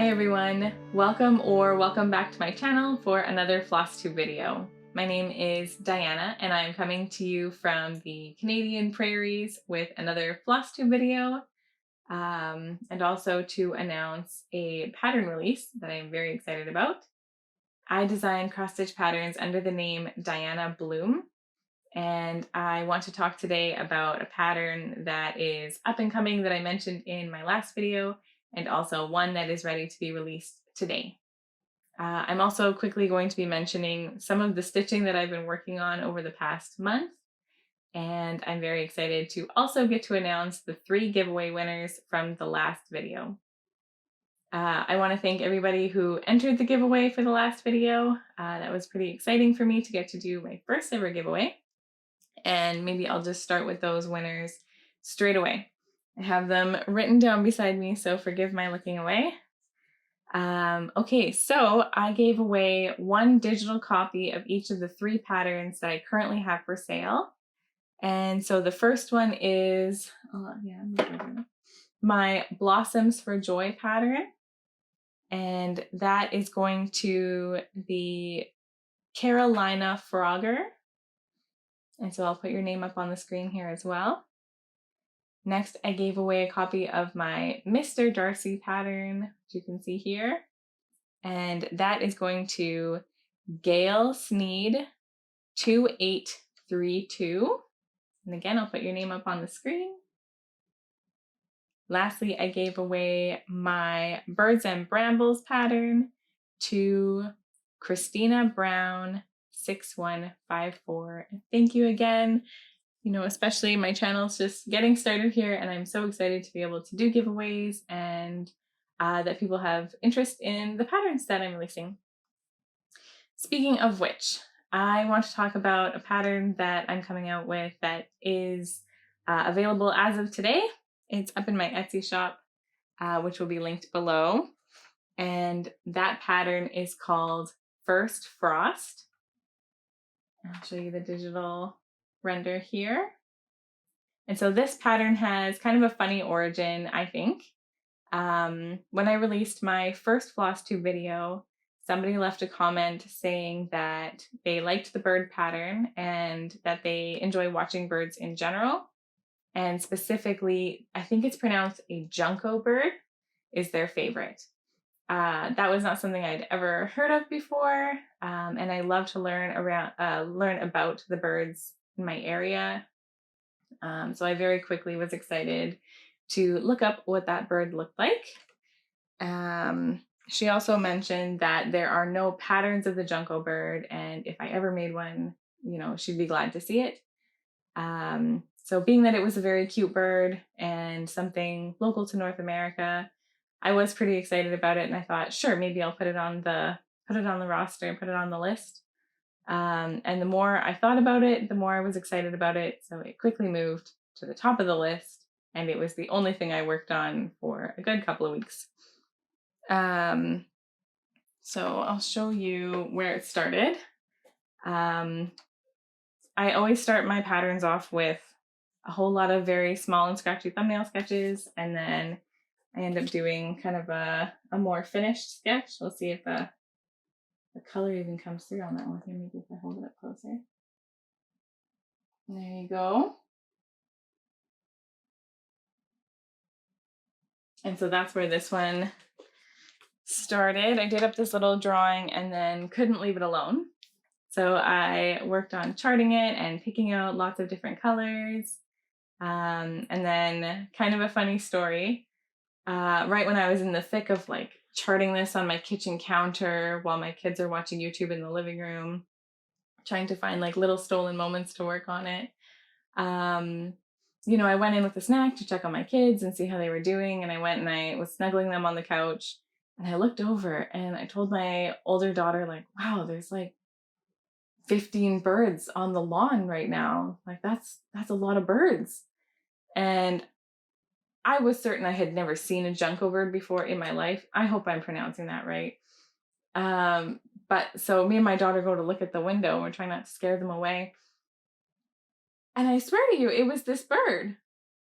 Hi everyone, welcome back to my channel for another Flosstube video. My name is Diana and I'm coming to you from the Canadian prairies with another Flosstube video and also to announce a pattern release that I'm very excited about. I design cross-stitch patterns under the name Diana Bloom, and I want to talk today about a pattern that is up and coming that I mentioned in my last video, and also one that is ready to be released today. I'm also quickly going to be mentioning some of the stitching that I've been working on over the past month, and I'm very excited to also get to announce the 3 giveaway winners from the last video. I want to thank everybody who entered the giveaway for the last video. That was pretty exciting for me to get to do my first ever giveaway. And maybe I'll just start with those winners straight away. I have them written down beside me, so forgive my looking away. Okay, so I gave away 1 digital copy of each of the 3 patterns that I currently have for sale. And so the first one is my Blossoms for Joy pattern. And that is going to the Carolina Frogger. And so I'll put your name up on the screen here as well. Next, I gave away a copy of my Mr. Darcy pattern, which you can see here. And that is going to Gail Sneed 2832. And again, I'll put your name up on the screen. Lastly, I gave away my Birds and Brambles pattern to Christina Brown 6154. Thank you again. You know, especially my channel's just getting started here, and I'm so excited to be able to do giveaways and that people have interest in the patterns that I'm releasing. Speaking of which, I want to talk about a pattern that I'm coming out with that is available as of today. It's up in my Etsy shop, which will be linked below. And that pattern is called First Frost. I'll show you the digital render here. And so this pattern has kind of a funny origin, I think. When I released my first Flosstube video, somebody left a comment saying that they liked the bird pattern and that they enjoy watching birds in general. And specifically, I think it's pronounced a junco bird is their favorite. That was not something I'd ever heard of before, and I love to learn about the birds in my area. So I very quickly was excited to look up what that bird looked like. She also mentioned that there are no patterns of the junco bird, and if I ever made one, you know, she'd be glad to see it. So being that it was a very cute bird and something local to North America, I was pretty excited about it, and I thought, sure, maybe I'll put it on the roster, put it on the list. And the more I thought about it, the more I was excited about it. So it quickly moved to the top of the list, and it was the only thing I worked on for a good couple of weeks. So I'll show you where it started. I always start my patterns off with a whole lot of very small and scratchy thumbnail sketches, and then I end up doing kind of a more finished sketch. We'll see if the color even comes through on that one here. Maybe if I hold it up closer. There you go. And so that's where this one started. I did up this little drawing and then couldn't leave it alone. So I worked on charting it and picking out lots of different colors. And then kind of a funny story. Right when I was in the thick of like charting this on my kitchen counter while my kids are watching YouTube in the living room, trying to find like little stolen moments to work on it. You know, I went in with a snack to check on my kids and see how they were doing. And I went and I was snuggling them on the couch, and I looked over and I told my older daughter, like, wow, there's like 15 birds on the lawn right now. Like that's a lot of birds. And I was certain I had never seen a junco bird before in my life. I hope I'm pronouncing that right. But so me and my daughter go to look at the window, and we're trying not to scare them away. And I swear to you, it was this bird.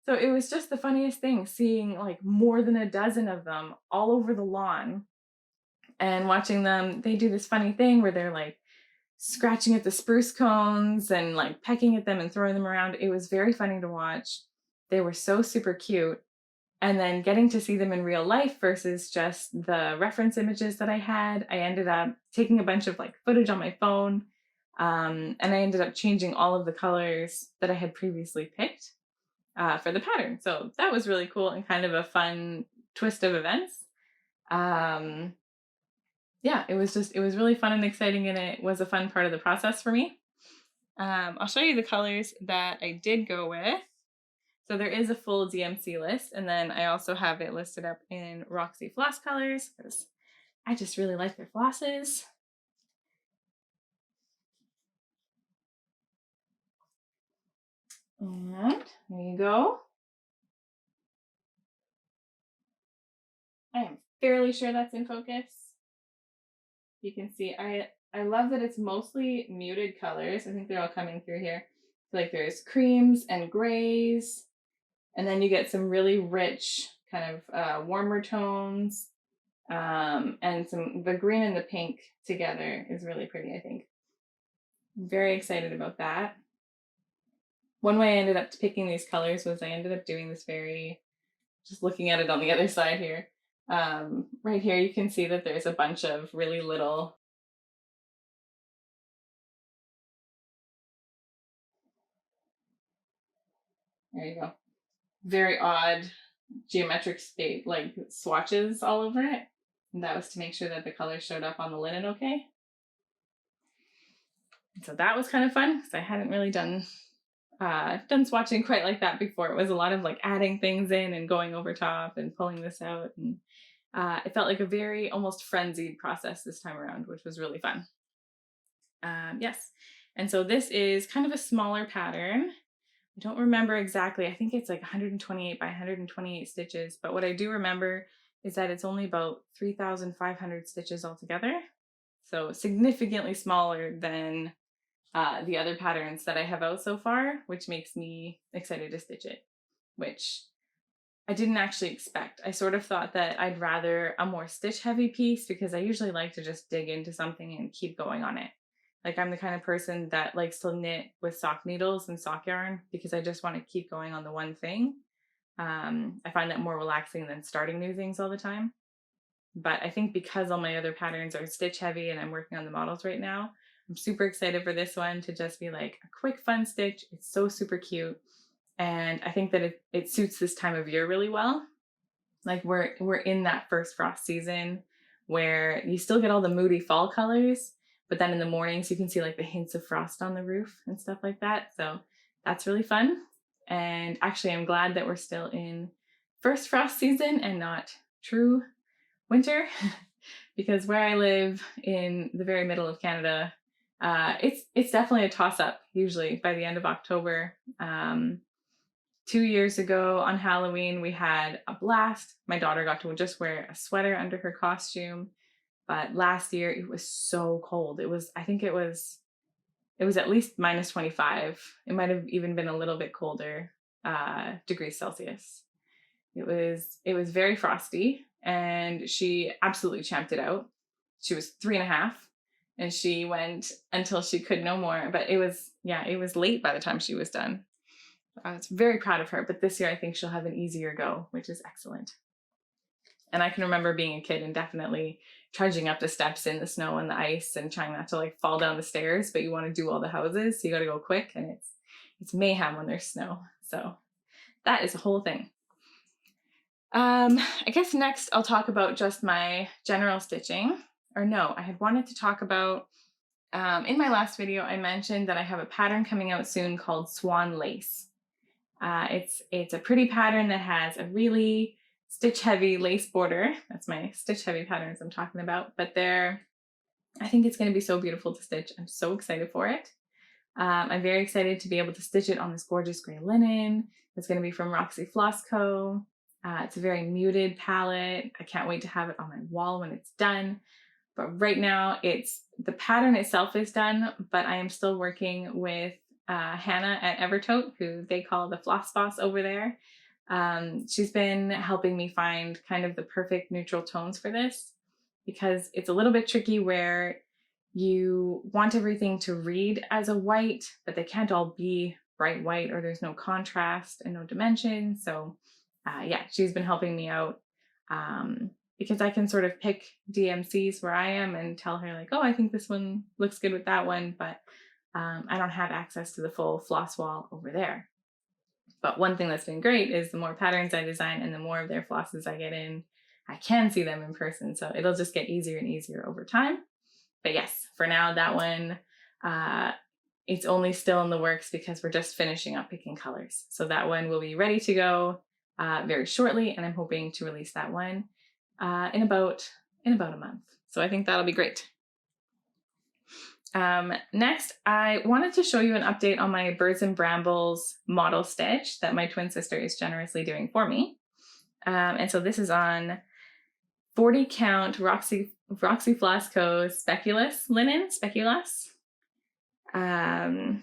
So it was just the funniest thing seeing like more than a dozen of them all over the lawn and watching them. They do this funny thing where they're like scratching at the spruce cones and like pecking at them and throwing them around. It was very funny to watch. They were so super cute. And then getting to see them in real life versus just the reference images that I had, I ended up taking a bunch of like footage on my phone. And I ended up changing all of the colors that I had previously picked for the pattern. So that was really cool and kind of a fun twist of events. Yeah, it was really fun and exciting, and it was a fun part of the process for me. I'll show you the colors that I did go with. So there is a full DMC list, and then I also have it listed up in Roxy floss colors because I just really like their flosses. And there you go. I am fairly sure that's in focus. You can see I love that it's mostly muted colors. I think they're all coming through here. Like there's creams and grays, and then you get some really rich kind of warmer tones, and the green and the pink together is really pretty, I think. I'm very excited about that. One way I ended up picking these colors was I ended up doing this just looking at it on the other side here. Right here you can see that there's a bunch of really little there you go, very odd geometric state like swatches all over it. And that was to make sure that the color showed up on the linen okay. And so that was kind of fun because I hadn't really done swatching quite like that before. It was a lot of like adding things in and going over top and pulling this out, and it felt like a very almost frenzied process this time around, which was really fun. Yes, and so this is kind of a smaller pattern. I don't remember exactly. I think it's like 128 by 128 stitches, but what I do remember is that it's only about 3,500 stitches altogether. So significantly smaller than the other patterns that I have out so far, which makes me excited to stitch it, which I didn't actually expect. I sort of thought that I'd rather a more stitch heavy piece because I usually like to just dig into something and keep going on it. Like I'm the kind of person that likes to knit with sock needles and sock yarn because I just want to keep going on the one thing. I find that more relaxing than starting new things all the time. But I think because all my other patterns are stitch heavy and I'm working on the models right now, I'm super excited for this one to just be like a quick fun stitch. It's so super cute. And I think that it suits this time of year really well. Like we're in that first frost season where you still get all the moody fall colors, but then in the mornings you can see like the hints of frost on the roof and stuff like that. So that's really fun. And actually I'm glad that we're still in first frost season and not true winter because where I live in the very middle of Canada, it's definitely a toss-up usually by the end of October. 2 years ago on Halloween, we had a blast. My daughter got to just wear a sweater under her costume. But last year it was so cold. I think it was at least minus 25. It might have even been a little bit colder degrees Celsius. It was very frosty, and she absolutely champed it out. She was 3.5, and she went until she could no more. But it was late by the time she was done. I was very proud of her, but this year I think she'll have an easier go, which is excellent. And I can remember being a kid and definitely trudging up the steps in the snow and the ice and trying not to like fall down the stairs, but you want to do all the houses, so you got to go quick, and it's mayhem when there's snow. So that is a whole thing. I guess next I'll talk about just my general stitching. Or no, I had wanted to talk about, in my last video, I mentioned that I have a pattern coming out soon called Swan Lace. It's a pretty pattern that has a really stitch heavy lace border. That's my stitch heavy patterns I'm talking about, but I think it's going to be so beautiful to stitch. I'm so excited for it. I'm very excited to be able to stitch it on this gorgeous gray linen. It's going to be from Roxy Floss Co. It's a very muted palette. I can't wait to have it on my wall when it's done. But right now the pattern itself is done, but I am still working with Hannah at Evertote, who they call the Floss Boss over there. She's been helping me find kind of the perfect neutral tones for this, because it's a little bit tricky where you want everything to read as a white, but they can't all be bright white, or there's no contrast and no dimension. So yeah, she's been helping me out, because I can sort of pick DMCs where I am and tell her like, oh, I think this one looks good with that one, but I don't have access to the full floss wall over there. But one thing that's been great is the more patterns I design and the more of their flosses I get in, I can see them in person. So it'll just get easier and easier over time. But yes, for now, that one, it's only still in the works because we're just finishing up picking colors. So that one will be ready to go very shortly. And I'm hoping to release that one in about a month. So I think that'll be great. Next, I wanted to show you an update on my Birds and Brambles model stitch that my twin sister is generously doing for me. And so this is on 40 count Roxy Floss Co. Speculous linen, Speculous. And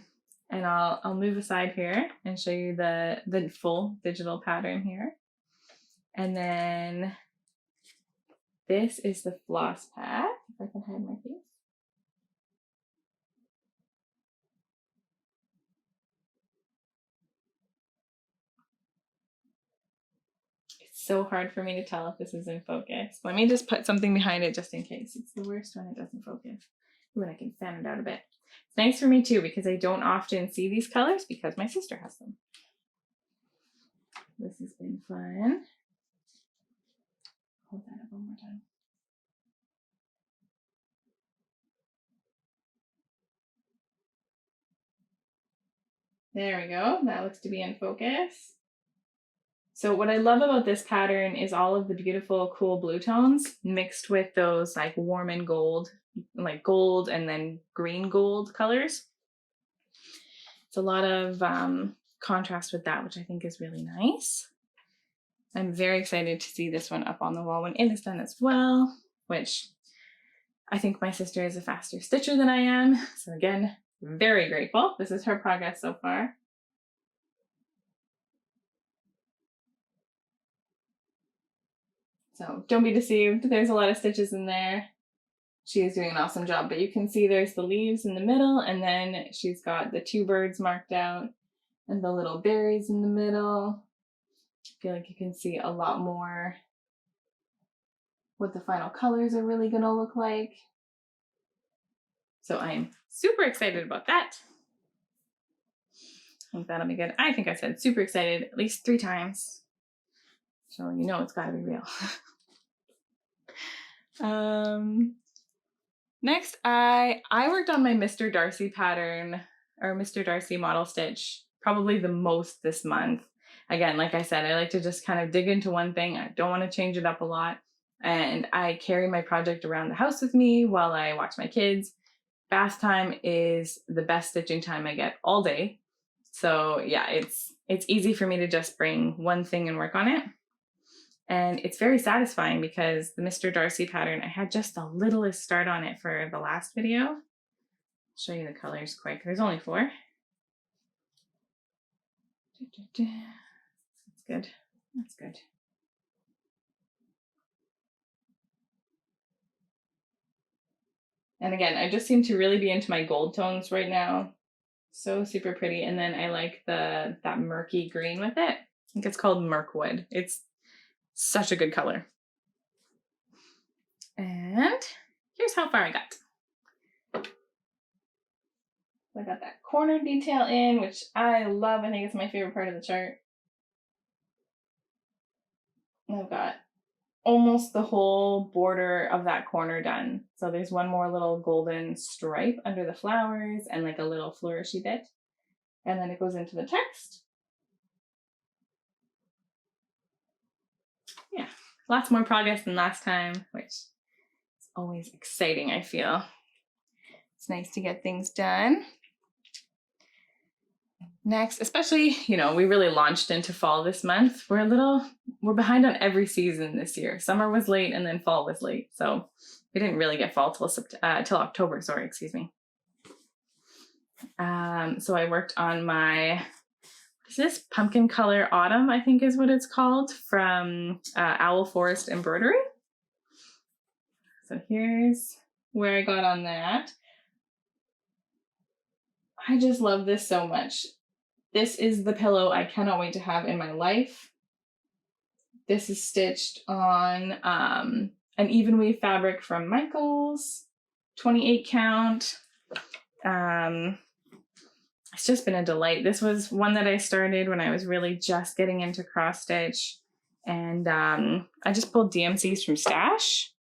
I'll move aside here and show you the full digital pattern here. And then this is the floss pad, if I can hide my face. So hard for me to tell if this is in focus. Let me just put something behind it just in case. It's the worst when it doesn't focus. Ooh, and I can fan it out a bit. It's nice for me too, because I don't often see these colors because my sister has them. This has been fun. Hold that up one more time. There we go. That looks to be in focus. So what I love about this pattern is all of the beautiful, cool blue tones mixed with those like warm and gold, like gold and then green gold colors. It's a lot of contrast with that, which I think is really nice. I'm very excited to see this one up on the wall when it is done as well, which I think my sister is a faster stitcher than I am. So again, very grateful. This is her progress so far. So don't be deceived, there's a lot of stitches in there. She is doing an awesome job, but you can see there's the leaves in the middle, and then she's got the two birds marked out and the little berries in the middle. I feel like you can see a lot more what the final colors are really gonna look like. So I'm super excited about that. I think that'll be good. I think I said super excited at least 3 times. So you know it's gotta be real. Next, I worked on my Mr. Darcy pattern, or Mr. Darcy model stitch, probably the most this month. Again, like I said, I like to just kind of dig into one thing. I don't want to change it up a lot. And I carry my project around the house with me while I watch my kids. Bath time is the best stitching time I get all day. So yeah, it's easy for me to just bring one thing and work on it. And it's very satisfying because the Mr. Darcy pattern, I had just the littlest start on it for the last video. I'll show you the colors quick. There's only 4. That's good. That's good. And again, I just seem to really be into my gold tones right now. So super pretty. And then I like that murky green with it. I think it's called Mirkwood. It's such a good color. And here's how far I got. I got that corner detail in, which I love. I think it's my favorite part of the chart. And I've got almost the whole border of that corner done. So there's one more little golden stripe under the flowers and like a little flourishy bit. And then it goes into the text. Yeah, lots more progress than last time, which is always exciting, I feel. It's nice to get things done. Next, especially, you know, we really launched into fall this month. We're behind on every season this year. Summer was late and then fall was late. So we didn't really get fall till October, excuse me. So I worked on my, what is this? Pumpkin Color Autumn, I think is what it's called, from Owl Forest Embroidery. So here's where I got on that. I just love this so much. This is the pillow I cannot wait to have in my life. This is stitched on an even weave fabric from Michaels, 28 count. It's just been a delight. This was one that I started when I was really just getting into cross stitch, and I just pulled DMCs from Stash.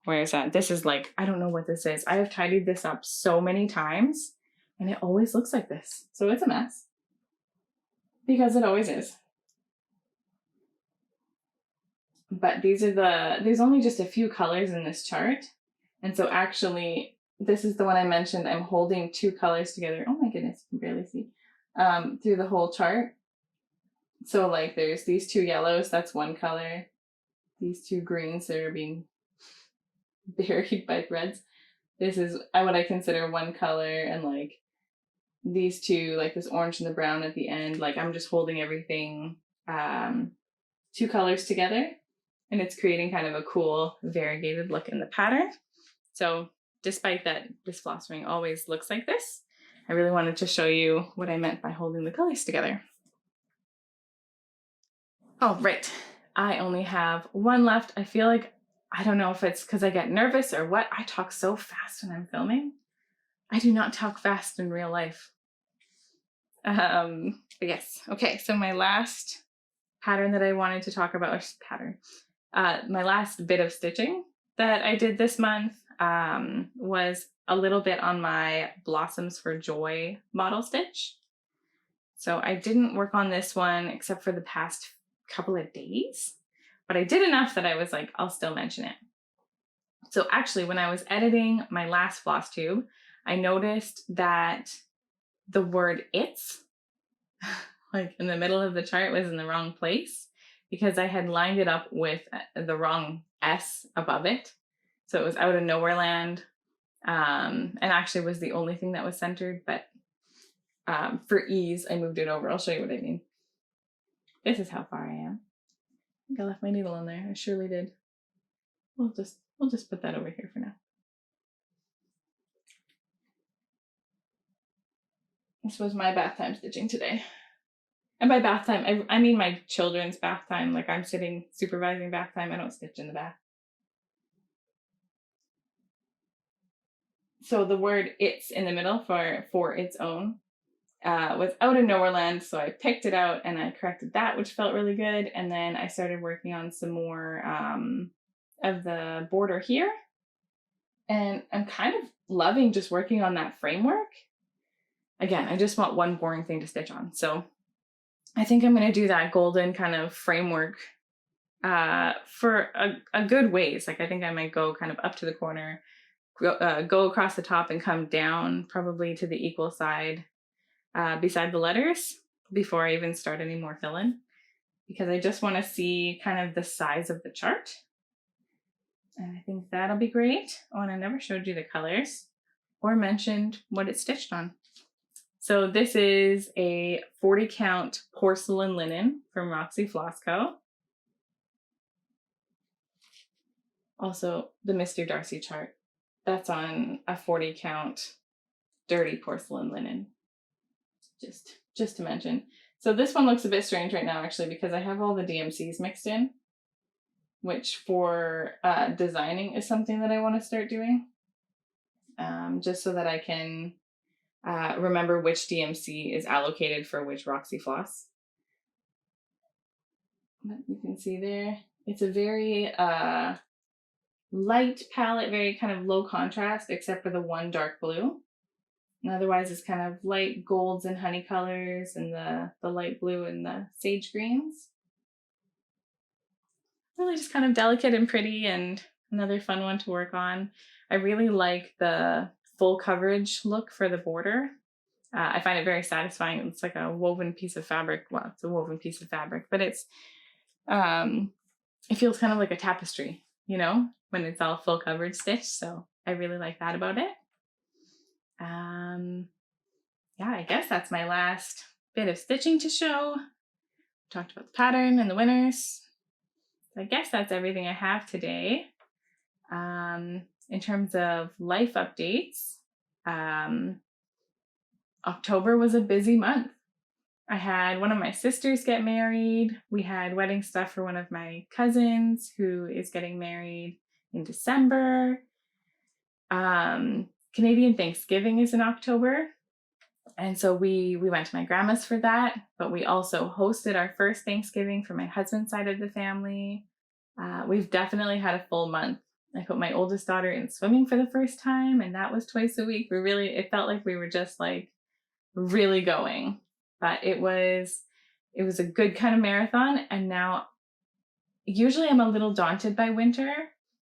Where is that? This is like, I don't know what this is. I have tidied this up so many times and it always looks like this. So it's a mess because it always is. But there's only just a few colors in this chart. And so actually, this is the one I mentioned. I'm holding two colors together. Oh my goodness, you can barely see. Through the whole chart. So like there's these two yellows, that's one color. These two greens that are being buried by threads. This is what I consider one color, and like these two, like this orange and the brown at the end, like I'm just holding everything two colors together, and it's creating kind of a cool variegated look in the pattern. So despite that this floss ring always looks like this, I really wanted to show you what I meant by holding the colors together. Oh, right. I only have one left. I feel like, I don't know if it's because I get nervous or what. I talk so fast when I'm filming. I do not talk fast in real life. But yes. Okay. So my last pattern that I wanted to talk about, my last bit of stitching that I did this month was a little bit on my Blossoms for Joy model stitch. So I didn't work on this one except for the past couple of days, but I did enough that I was like, I'll still mention it. So actually, when I was editing my last Flosstube, I noticed that the word "it's" like in the middle of the chart was in the wrong place because I had lined it up with the wrong S above it. So it was Out of Nowhere Land, and actually was the only thing that was centered, but for ease, I moved it over. I'll show you what I mean. This is how far I am. I think I left my needle in there. I surely did. We'll just put that over here for now. This was my bath time stitching today. And by bath time, I mean my children's bath time. Like I'm sitting supervising bath time. I don't stitch in the bath. So the word "it's" in the middle for its own was Out of Nowhere Land. So I picked it out and I corrected that, which felt really good. And then I started working on some more of the border here. And I'm kind of loving just working on that framework. Again, I just want one boring thing to stitch on. So I think I'm going to do that golden kind of framework for a good ways. Like I think I might go kind of up to the corner, go across the top and come down probably to the equal side beside the letters before I even start any more fill-in, because I just want to see kind of the size of the chart. And I think that'll be great. Oh, and I never showed you the colors or mentioned what it's stitched on. So this is a 40 count porcelain linen from Roxy Floss Co. Also the Mr. Darcy chart. That's on a 40 count dirty porcelain linen. Just to mention. So this one looks a bit strange right now actually because I have all the DMCs mixed in, which for designing is something that I want to start doing. Just so that I can remember which DMC is allocated for which Roxy floss. But you can see there, it's a very light palette, very kind of low contrast, except for the one dark blue. And otherwise it's kind of light golds and honey colors and the light blue and the sage greens. Really just kind of delicate and pretty, and another fun one to work on. I really like the full coverage look for the border. I find it very satisfying. It's like a woven piece of fabric. Well, it's a woven piece of fabric, but it's it feels kind of like a tapestry, you know, when it's all full coverage stitch. So I really like that about it. yeah, I guess that's my last bit of stitching to show. Talked about the pattern and the winners. So I guess that's everything I have today. In terms of life updates, October was a busy month. I had one of my sisters get married. We had wedding stuff for one of my cousins who is getting married in December. Canadian Thanksgiving is in October. And so we went to my grandma's for that, but we also hosted our first Thanksgiving for my husband's side of the family. We've definitely had a full month. I put my oldest daughter in swimming for the first time, and that was twice a week. It felt like we were just like really going, but it was a good kind of marathon. And now usually I'm a little daunted by winter,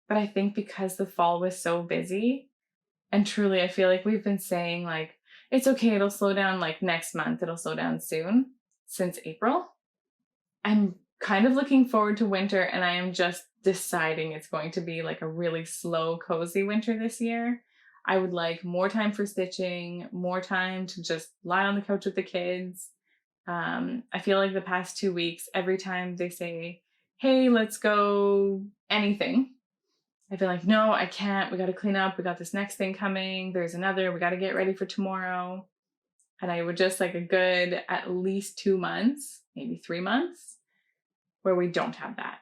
but I think because the fall was so busy, and truly I feel like we've been saying like, it's okay, it'll slow down like next month, it'll slow down soon, since April. I'm kind of looking forward to winter, and I am just deciding it's going to be like a really slow, cozy winter this year. I would like more time for stitching, more time to just lie on the couch with the kids. I feel like the past 2 weeks, every time they say, hey, let's go anything, I feel like, no, I can't. We got to clean up. We got this next thing coming. There's another. We got to get ready for tomorrow. And I would just like a good at least 2 months, maybe 3 months, where we don't have that.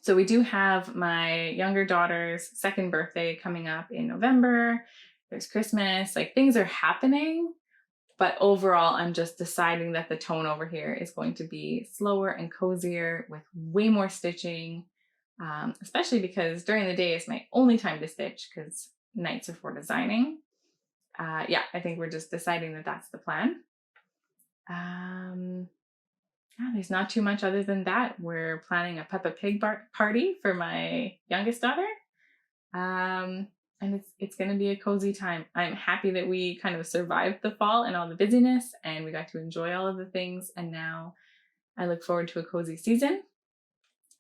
So we do have my younger daughter's second birthday coming up in November. There's Christmas. Like things are happening. But overall, I'm just deciding that the tone over here is going to be slower and cozier with way more stitching. Especially because during the day is my only time to stitch because nights are for designing. Yeah, I think we're just deciding that that's the plan. Yeah, there's not too much other than that. We're planning a Peppa Pig party for my youngest daughter. And it's going to be a cozy time. I'm happy that we kind of survived the fall and all the busyness, and we got to enjoy all of the things. And now I look forward to a cozy season.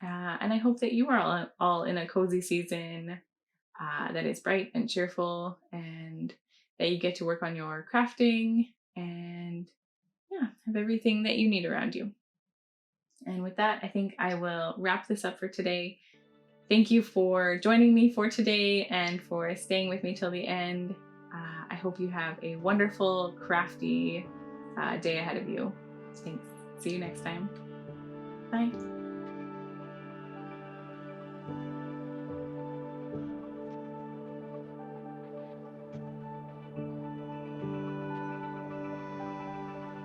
And I hope that you are all in a cozy season that is bright and cheerful, and that you get to work on your crafting and yeah, have everything that you need around you. And with that, I think I will wrap this up for today. Thank you for joining me for today and for staying with me till the end. I hope you have a wonderful, crafty day ahead of you. Thanks. See you next time. Bye.